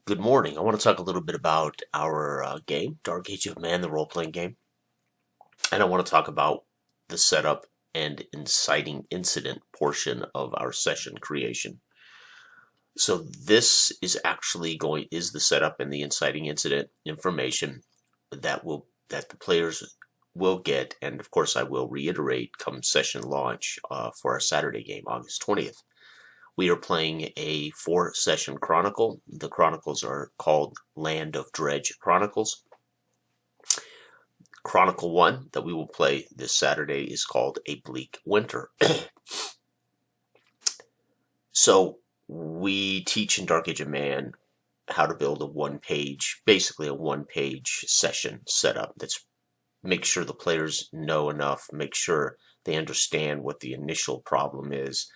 Good morning. I want to talk a little bit about our game, Dark Age of Man, the role-playing game. And I want to talk about the setup and inciting incident portion of our session creation. So this is actually is the setup and the inciting incident information that the players will get, and of course I will reiterate come session launch for our Saturday game, August 20th. We are playing a 4-session chronicle. The chronicles are called Land of Dredge Chronicles. Chronicle 1 that we will play this Saturday is called A Bleak Winter. So we teach in Dark Age of Man how to build basically a one-page session setup. Make sure the players know enough, make sure they understand what the initial problem is.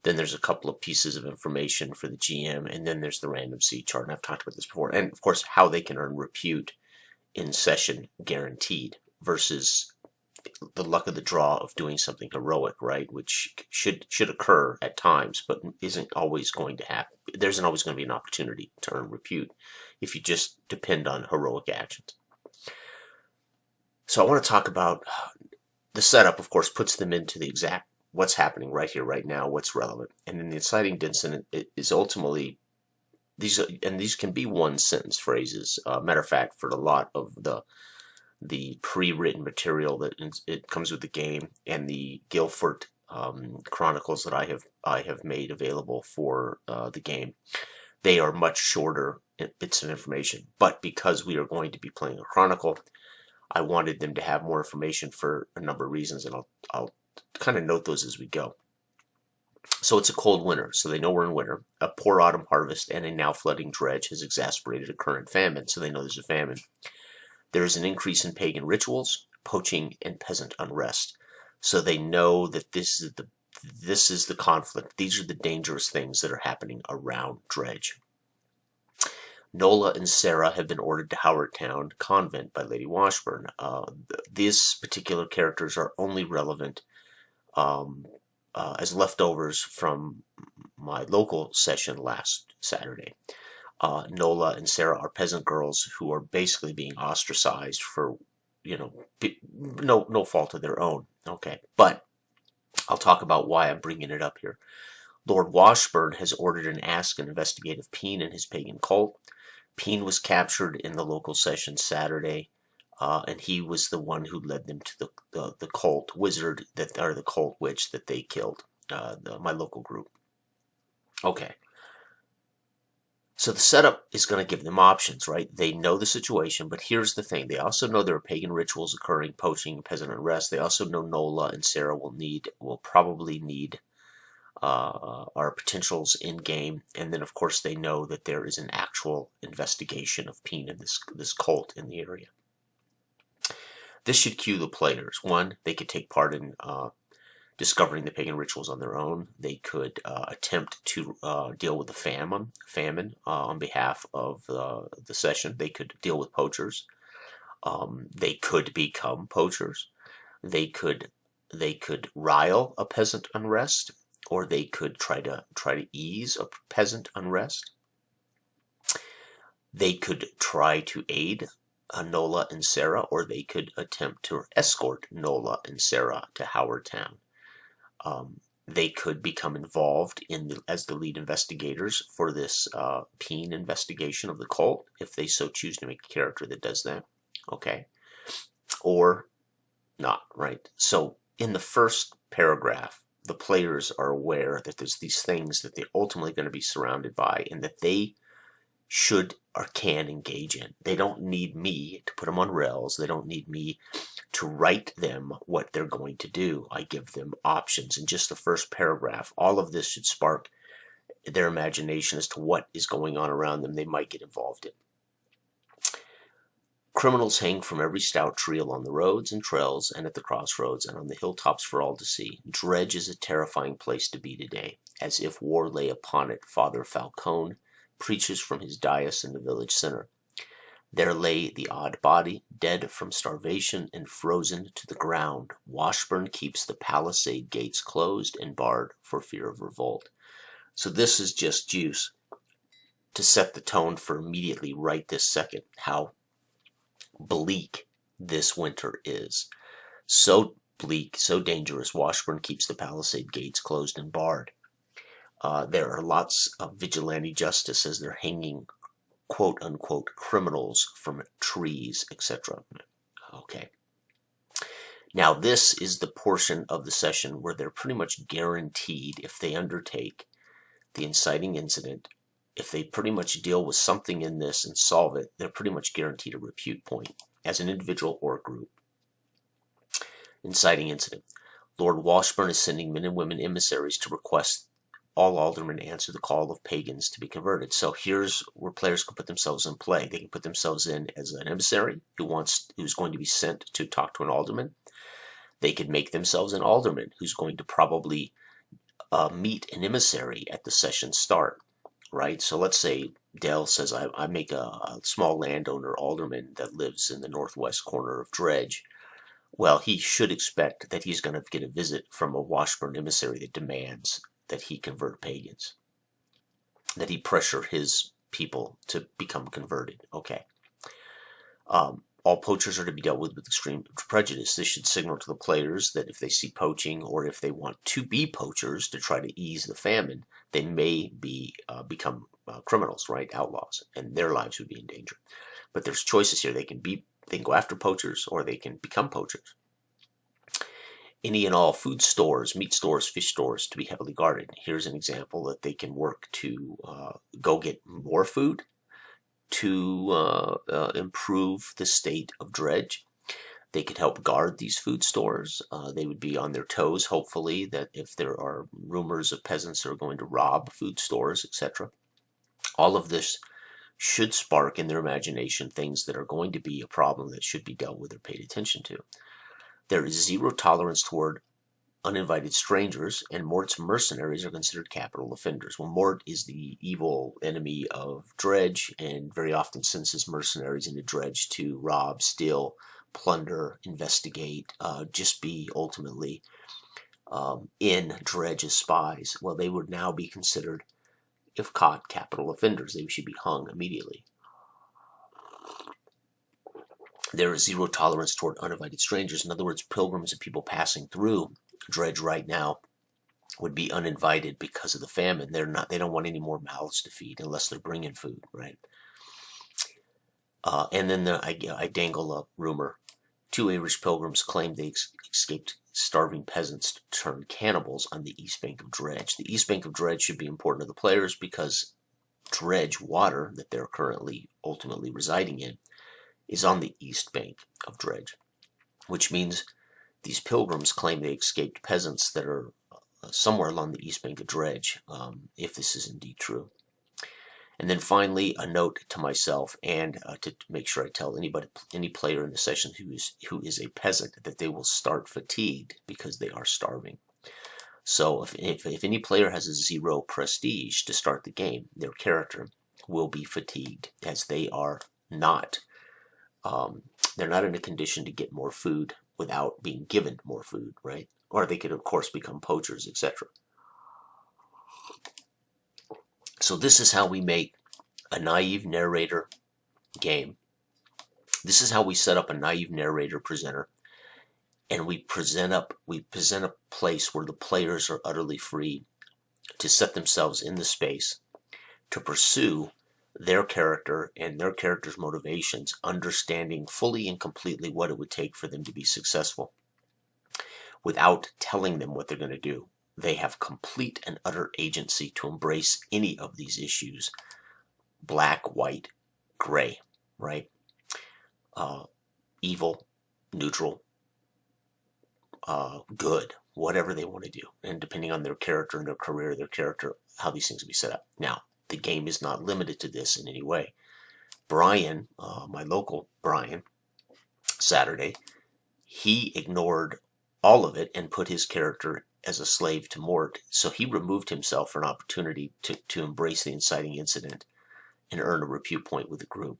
Then there's a couple of pieces of information for the GM, and then there's the random seed chart, and I've talked about this before. And of course, how they can earn repute in session guaranteed versus the luck of the draw of doing something heroic, right? Which should occur at times, but isn't always going to happen. There isn't always going to be an opportunity to earn repute if you just depend on heroic actions. So I want to talk about the setup, of course, puts them into the exact what's happening right here, right now, what's relevant. And then the inciting incident is ultimately, these can be one-sentence phrases. Matter of fact, for a lot of the pre-written material that it comes with the game and the Guilford chronicles that I have made available for the game, they are much shorter bits of information. But because we are going to be playing a chronicle, I wanted them to have more information for a number of reasons, and I'll kind of note those as we go. So it's a cold winter, so they know we're in winter. A poor autumn harvest and a now flooding dredge has exacerbated a current famine, so they know there's a famine. There is an increase in pagan rituals, poaching, and peasant unrest. So they know that this is the conflict. These are the dangerous things that are happening around Dredge. Nola and Sarah have been ordered to Howard Town Convent by Lady Washburn. These particular characters are only relevant as leftovers from my local session last Saturday. Nola and Sarah are peasant girls who are basically being ostracized for, no fault of their own. Okay, but I'll talk about why I'm bringing it up here. Lord Washburn has ordered an ask and investigative Peen and his pagan cult. Peen was captured in the local session Saturday, and he was the one who led them to the cult wizard or the cult witch that they killed. My local group. Okay. So the setup is going to give them options, right? They know the situation, but here's the thing. They also know there are pagan rituals occurring, poaching, peasant unrest. They also know Nola and Sarah will probably need our potentials in game, and then of course they know that there is an actual investigation of Peen and this cult in the area. This should cue the players. One, they could take part in discovering the pagan rituals on their own. They could attempt to deal with the famine on behalf of the session. They could deal with poachers. They could become poachers. They could rile a peasant unrest, or they could try to ease a peasant unrest. They could try to aid Nola and Sarah, or they could attempt to escort Nola and Sarah to Howard Town. They could become involved as the lead investigators for this Peen investigation of the cult, if they so choose to make a character that does that. Okay, or not, right? So in the first paragraph, the players are aware that there's these things that they're ultimately going to be surrounded by, and that they should or can engage in. They don't need me to put them on rails. They don't need me to write them what they're going to do. I give them options in just the first paragraph. All of this should spark their imagination as to what is going on around them they might get involved in. Criminals hang from every stout tree along the roads and trails and at the crossroads and on the hilltops for all to see. Dredge is a terrifying place to be today. As if war lay upon it, Father Falcone preaches from his dais in the village center. There lay the odd body, dead from starvation and frozen to the ground. Washburn keeps the palisade gates closed and barred for fear of revolt. So this is just juice. to set the tone for immediately right this second how bleak this winter is. So bleak, so dangerous, Washburn keeps the palisade gates closed and barred. There are lots of vigilante justice as they're hanging quote-unquote criminals from trees, etc. Okay. Now this is the portion of the session where they're pretty much guaranteed, if they undertake the inciting incident, if they pretty much deal with something in this and solve it, they're pretty much guaranteed a repute point as an individual or group. Inciting incident. Lord Washburn is sending men and women emissaries to request all aldermen answer the call of pagans to be converted. So here's where players can put themselves in play. They can put themselves in as an emissary who's going to be sent to talk to an alderman. They could make themselves an alderman who's going to probably meet an emissary at the session start, right? So let's say Dale says, I make a small landowner alderman that lives in the northwest corner of Dredge. Well, he should expect that he's going to get a visit from a Washburn emissary that demands that he convert pagans, that he pressure his people to become converted. Okay. All poachers are to be dealt with extreme prejudice. This should signal to the players that if they see poaching or if they want to be poachers to try to ease the famine, they may become criminals, right? Outlaws, and their lives would be in danger. But there's choices here. They can go after poachers or they can become poachers. Any and all food stores, meat stores, fish stores to be heavily guarded. Here's an example that they can work to go get more food to improve the state of Dredge. They could help guard these food stores. They would be on their toes, hopefully, that if there are rumors of peasants that are going to rob food stores, etc. All of this should spark in their imagination things that are going to be a problem that should be dealt with or paid attention to. There is zero tolerance toward uninvited strangers, and Mort's mercenaries are considered capital offenders. Well, Mort is the evil enemy of Dredge, and very often sends his mercenaries into Dredge to rob, steal, plunder, investigate, just be ultimately in Dredge as spies. Well, they would now be considered, if caught, capital offenders. They should be hung immediately. There is zero tolerance toward uninvited strangers. In other words, pilgrims and people passing through Dredge right now would be uninvited because of the famine. They don't want any more mouths to feed unless they're bringing food, right? And then I dangle a rumor. 2 Irish pilgrims claimed they escaped starving peasants to turn cannibals on the east bank of Dredge. The east bank of Dredge should be important to the players because Dredge water that they're currently ultimately residing in is on the east bank of Dredge, which means these pilgrims claim they escaped peasants that are somewhere along the east bank of Dredge, if this is indeed true. And then finally, a note to myself and to make sure I tell any player in the session who is a peasant that they will start fatigued because they are starving. So if any player has a 0 prestige to start the game, their character will be fatigued as they are not. They're not in a condition to get more food without being given more food, right? Or they could, of course, become poachers, etc. So this is how we make a naive narrator game. This is how we set up a naive narrator presenter. And we present a place where the players are utterly free to set themselves in the space to pursue their character and their character's motivations, understanding fully and completely what it would take for them to be successful without telling them what they're going to do. They have complete and utter agency to embrace any of these issues, black, white, gray, right? Evil, neutral, good, whatever they want to do. And depending on their character and their career, their character, how these things will be set up. Now, the game is not limited to this in any way. Brian, my local Brian, Saturday, he ignored all of it and put his character as a slave to Mort. So he removed himself for an opportunity to embrace the inciting incident and earn a repute point with the group.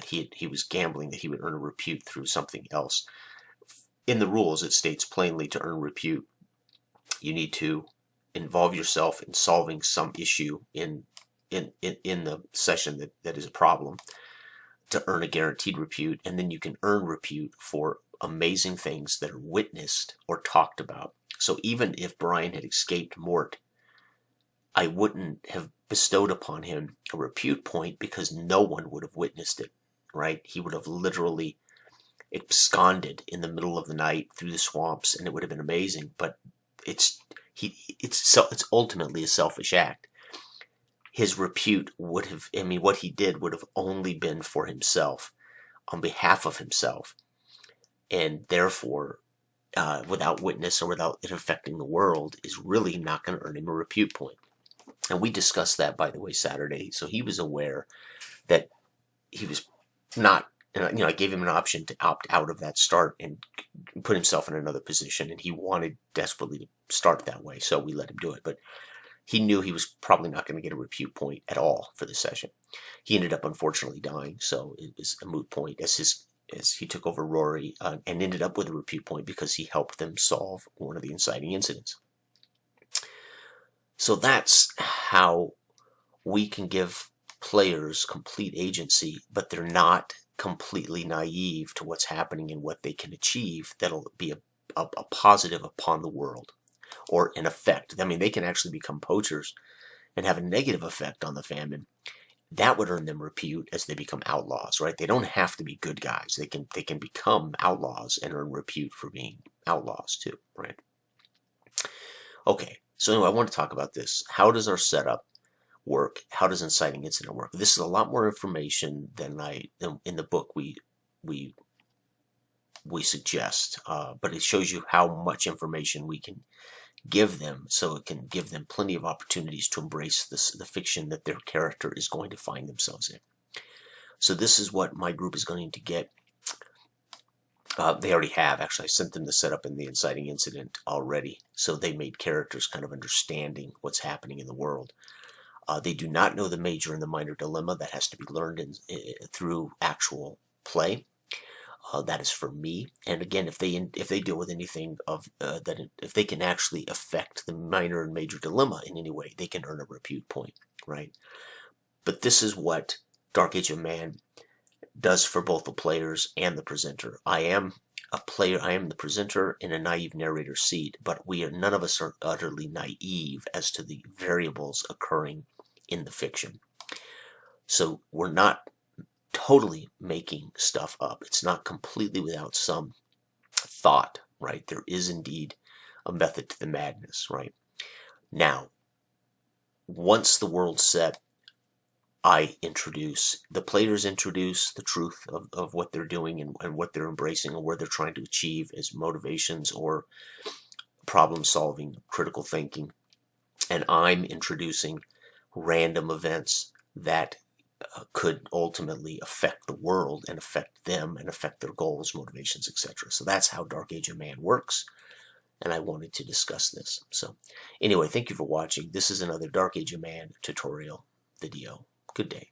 He was gambling that he would earn a repute through something else. In the rules, it states plainly to earn repute, you need to involve yourself in solving some issue in in the session that is a problem to earn a guaranteed repute, and then you can earn repute for amazing things that are witnessed or talked about. So even if Brian had escaped Mort, I wouldn't have bestowed upon him a repute point because no one would have witnessed it, right? He would have literally absconded in the middle of the night through the swamps, and it would have been amazing. But it's ultimately a selfish act. His repute would have, I mean, what he did would have only been for himself, on behalf of himself, and therefore, without witness or without it affecting the world, is really not going to earn him a repute point. And we discussed that, by the way, Saturday. So he was aware that he was not, I gave him an option to opt out of that start and put himself in another position, and he wanted desperately to start that way, so we let him do it. But he knew he was probably not going to get a repute point at all for the session. He ended up unfortunately dying, so it was a moot point as he took over Rory, and ended up with a repute point because he helped them solve one of the inciting incidents. So that's how we can give players complete agency, but they're not completely naive to what's happening and what they can achieve that'll be a positive upon the world, or an effect. I mean, they can actually become poachers and have a negative effect on the famine. That would earn them repute as they become outlaws, right? They don't have to be good guys. They can become outlaws and earn repute for being outlaws too, right? Okay, so anyway, I want to talk about this. How does our setup work? How does inciting incident work? This is a lot more information than in the book we suggest, but it shows you how much information we can give them, so it can give them plenty of opportunities to embrace the fiction that their character is going to find themselves in. So this is what my group is going to get. They already have. Actually, I sent them the setup in the inciting incident already, so they made characters kind of understanding what's happening in the world. They do not know the major and the minor dilemma. That has to be learned through actual play. That is for me. And again, if they deal with anything of if they can actually affect the minor and major dilemma in any way, they can earn a repute point, right? But this is what Dark Age of Man does for both the players and the presenter. I am a player. I am the presenter in a naive narrator seat, but none of us are utterly naive as to the variables occurring in the fiction. So we're not totally making stuff up. It's not completely without some thought, right? There is indeed a method to the madness, right? Now, once the world's set, the players introduce the truth of what they're doing and what they're embracing and where they're trying to achieve as motivations or problem solving, critical thinking. And I'm introducing random events that could ultimately affect the world and affect them and affect their goals, motivations, etc. So that's how Dark Age of Man works, and I wanted to discuss this. So anyway, thank you for watching. This is another Dark Age of Man tutorial video. Good day.